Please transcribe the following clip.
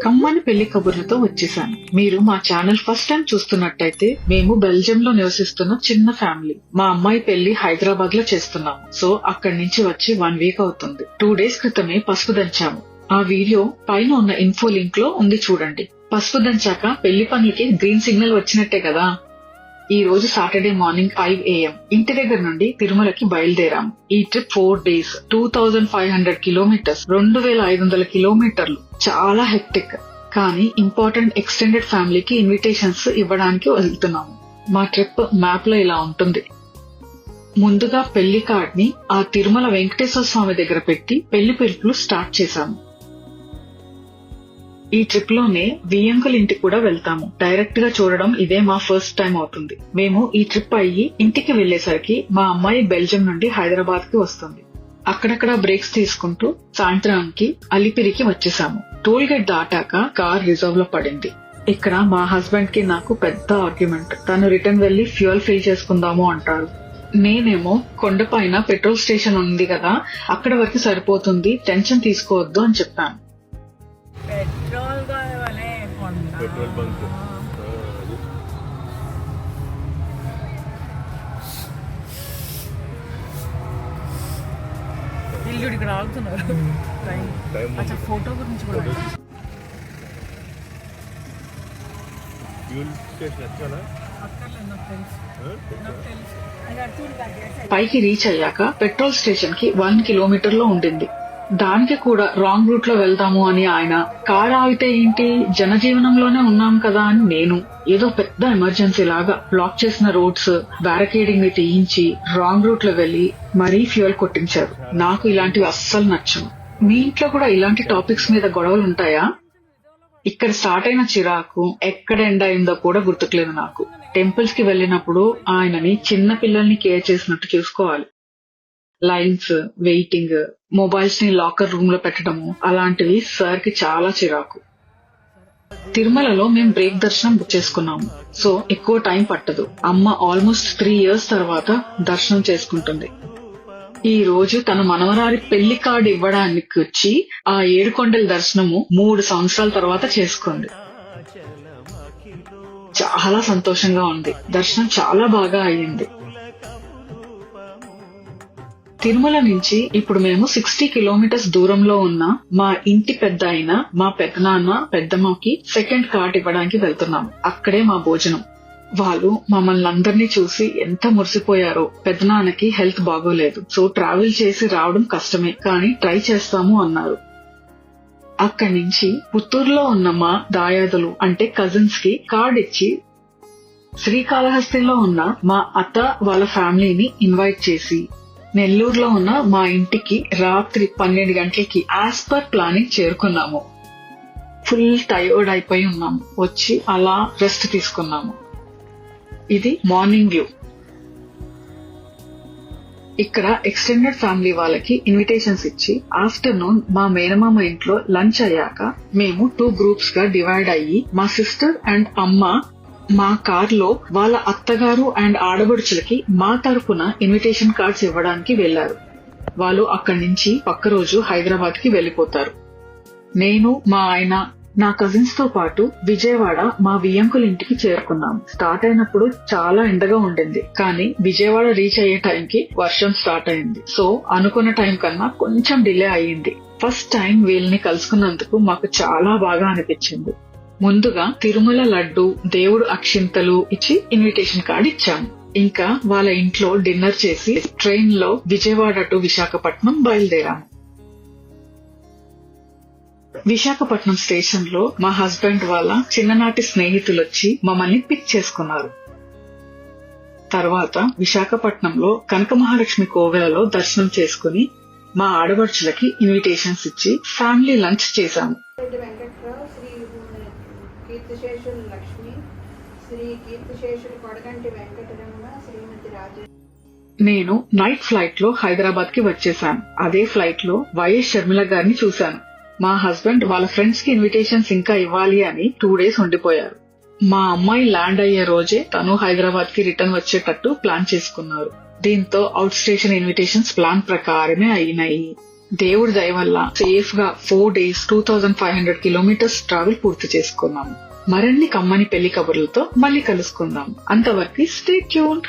కమ్మని పెళ్లి కబుర్లతో వచ్చేసాను. మీరు మా ఛానల్ ఫస్ట్ టైం చూస్తున్నట్టయితే మేము బెల్జియం లో నివసిస్తున్న చిన్న ఫ్యామిలీ. మా అమ్మాయి పెళ్లి హైదరాబాద్ లో చేస్తున్నాము. సో అక్కడి నుంచి వచ్చి 1 వీక్ అవుతుంది. 2 డేస్ క్రితమే పసుపు దంచాము. ఆ వీడియో పైన ఉన్న ఇన్ఫో లింక్ లో ఉంది, చూడండి. పసుపు దంచాక పెళ్లి పనులకి గ్రీన్ సిగ్నల్ వచ్చినట్టే కదా. ఈ రోజు సాటర్డే మార్నింగ్ 5 AM ఇంటి దగ్గర నుండి తిరుమలకి బయలుదేరాము. ఈ ట్రిప్ 4 డేస్, 2500 కిలోమీటర్స్, 2500 కిలోమీటర్లు. చాలా హెక్టిక్. కానీ ఇంపార్టెంట్ ఎక్స్టెండెడ్ ఫ్యామిలీకి ఇన్విటేషన్స్ ఇవ్వడానికి వెళ్తున్నాము. మా ట్రిప్ మ్యాప్ లో ఇలా ఉంటుంది. ముందుగా పెళ్లి కార్డ్ ని ఆ తిరుమల వెంకటేశ్వర స్వామి దగ్గర పెట్టి పెళ్లి పిలుపులు స్టార్ట్ చేశాము. ఈ ట్రిప్ లోనే వియంకుల ఇంటికి కూడా వెళ్తాము. డైరెక్ట్ గా చూడడం ఇదే మా ఫస్ట్ టైం అవుతుంది. మేము ఈ ట్రిప్ అయ్యి ఇంటికి వెళ్లేసరికి మా అమ్మాయి బెల్జియం నుండి హైదరాబాద్ కి వస్తుంది. అక్కడక్కడ బ్రేక్స్ తీసుకుంటూ సాయంత్రానికి అలిపిరికి వచ్చేసాము. టోల్ గేట్ దాటాక కార్ రిజర్వ్ లో పడింది. ఇక్కడ మా హస్బెండ్ కి నాకు పెద్ద ఆర్గ్యుమెంట్. తను రిటర్న్ వెళ్లి ఫ్యూయల్ ఫిల్ చేసుకుందాము అంటారు. నేనేమో కొండపైన పెట్రోల్ స్టేషన్ ఉంది కదా, అక్కడ వరకు సరిపోతుంది, టెన్షన్ తీసుకోవద్దు అని చెప్పాను. పెట్రోల్ బంక్ ఇల్లు ఇక్కడ ఆగుతున్నారు. ఫోటో గురించి కూడా ఫ్యూల్ స్టేషన్ వచ్చానా? పైకి రీచ్ అయ్యాక పెట్రోల్ స్టేషన్ కి 1 కిలోమీటర్ లో ఉండింది. దానికి కూడా రాంగ్ రూట్ లో వెళ్దాము అని ఆయన, కార్ ఆగితే ఏంటి, జనజీవనంలోనే ఉన్నాం కదా అని నేను. ఏదో పెద్ద ఎమర్జెన్సీ లాగా బ్లాక్ చేసిన రోడ్స్, బ్యారికేడింగ్ ని తీయించి రాంగ్ రూట్ లో వెళ్లి మరీ ఫ్యూయల్ కొట్టించారు. నాకు ఇలాంటివి అస్సలు నచ్చవు. మీ ఇంట్లో కూడా ఇలాంటి టాపిక్స్ మీద గొడవలు ఉంటాయా? ఇక్కడ స్టార్ట్ అయిన చిరాకు ఎక్కడ ఎండ్ అయిందో కూడా గుర్తుకులేదు నాకు. టెంపుల్స్ కి వెళ్ళినప్పుడు ఆయనని చిన్న పిల్లల్ని కేర్ చేసినట్టు చూసుకోవాలి. లైన్స్, వెయిటింగ్, మొబైల్స్ ని లాకర్ రూమ్ లో పెట్టడము, అలాంటివి సార్ కి చాలా చిరాకు. తిరుమలలో మేము బ్రేక్ దర్శనం బుక్ చేసుకున్నాము. సో ఎక్కువ టైం పట్టదు. అమ్మ ఆల్మోస్ట్ 3 years తర్వాత దర్శనం చేసుకుంటుంది. ఈ రోజు తన మనవరాలి పెళ్లి కార్డు ఇవ్వడానికి వచ్చి ఆ 7 కొండల దర్శనము 3 సంవత్సరాల తర్వాత చేసుకుంది. చాలా సంతోషంగా ఉంది. దర్శనం చాలా బాగా అయ్యింది. తిరుమల నుంచి ఇప్పుడు మేము 60 కిలోమీటర్స్ దూరంలో ఉన్న మా ఇంటి పెద్ద అయిన మా పెద్దనాన్న పెద్దమ్మకి సెకండ్ కార్డ్ ఇవ్వడానికి వెళ్తున్నాం. అక్కడే మా భోజనం. వాళ్ళు మమ్మల్ని అందరినీ చూసి ఎంత మురిసిపోయారో. పెద్దనాన్నకి హెల్త్ బాగోలేదు. సో ట్రావెల్ చేసి రావడం కష్టమే, కానీ ట్రై చేస్తాము అన్నారు. అక్కడి నుంచి పుత్తూరులో ఉన్న మా దాయాదులు అంటే కజిన్స్ కి కార్డ్ ఇచ్చి శ్రీకాళహస్తిలో ఉన్న మా అత్త వాళ్ళ ఫ్యామిలీని ఇన్వైట్ చేసి నెల్లూరులో ఉన్న మా ఇంటికి రాత్రి 12 గంటలకి యాజ్ పర్ ప్లానింగ్ చేరుకున్నాము. ఫుల్ టైర్డ్ అయిపోయి ఉన్నాము. వచ్చి అలా రెస్ట్ తీసుకున్నాము. ఇది మార్నింగ్ వ్యూ. ఇక్కడ ఎక్స్టెండెడ్ ఫ్యామిలీ వాళ్ళకి ఇన్విటేషన్స్ ఇచ్చి ఆఫ్టర్నూన్ మా మేనమామ ఇంట్లో లంచ్ అయ్యాక మేము 2 గ్రూప్స్ గా డివైడ్ అయ్యి మా సిస్టర్ అండ్ అమ్మ మా కార్ లో వాళ్ళ అత్తగారు అండ్ ఆడబడుచులకి మా తరపున ఇన్విటేషన్ కార్డ్స్ ఇవ్వడానికి వెళ్లారు. వాళ్ళు అక్కడి నుంచి పక్క రోజు హైదరాబాద్ కి వెళ్లిపోతారు. నేను, మా ఆయన, నా కజిన్స్ తో పాటు విజయవాడ మా వియంకుల ఇంటికి చేరుకున్నాం. స్టార్ట్ అయినప్పుడు చాలా ఎండగా ఉండింది, కానీ విజయవాడ రీచ్ అయ్యే టైంకి వర్షం స్టార్ట్ అయింది. సో అనుకున్న టైం కన్నా కొంచెం డిలే అయ్యింది. ఫస్ట్ టైం వీళ్ళని కలుసుకున్నందుకు మాకు చాలా బాగా అనిపించింది. ముందుగా తిరుమల లడ్డు, దేవుడు అక్షింతలు ఇచ్చి ఇన్విటేషన్ కార్డ్ ఇచ్చాము. ఇంకా వాళ్ళ ఇంట్లో డిన్నర్ చేసి ట్రైన్ లో విజయవాడ టు విశాఖపట్నం బయలుదేరాము. విశాఖపట్నం స్టేషన్ లో మా హస్బెండ్ వాళ్ళ చిన్ననాటి స్నేహితులు వచ్చి మమ్మల్ని పిక్ చేసుకున్నారు. తర్వాత విశాఖపట్నంలో కనక మహాలక్ష్మి కోవెలలో దర్శనం చేసుకుని మా ఆడపడుచులకి ఇన్విటేషన్స్ ఇచ్చి ఫ్యామిలీ లంచ్ చేశాము. కీర్తిశేషులు లక్ష్మి, శ్రీ కీర్తిశేషులు కొడగంటి వెంకటరమణ, శ్రీమతి రాజే. నేను నైట్ ఫ్లైట్ లో హైదరాబాద్ కి వచ్చేసాను. అదే ఫ్లైట్ లో వైఎస్ షర్మిల గారిని చూశాను. మా హస్బెండ్ వాళ్ళ ఫ్రెండ్స్ కి ఇన్విటేషన్స్ ఇంకా ఇవ్వాలి అని 2 days ఉండిపోయారు. మా అమ్మాయి ల్యాండ్ అయ్యే రోజే తను హైదరాబాద్ కి రిటర్న్ వచ్చేటట్టు ప్లాన్ చేసుకున్నారు. దీంతో అవుట్ స్టేషన్ ఇన్విటేషన్స్ ప్లాన్ ప్రకారమే అయినాయి. దేవుడి దయ వల్ల సేఫ్ గా 4 days 2500 కిలోమీటర్స్ ట్రావెల్ పూర్తి చేసుకున్నాము. మరిన్ని కమ్మని పెళ్లి కబుర్లతో మళ్ళీ కలుసుకుందాం. అంతవరకు స్టే ట్యూన్డ్.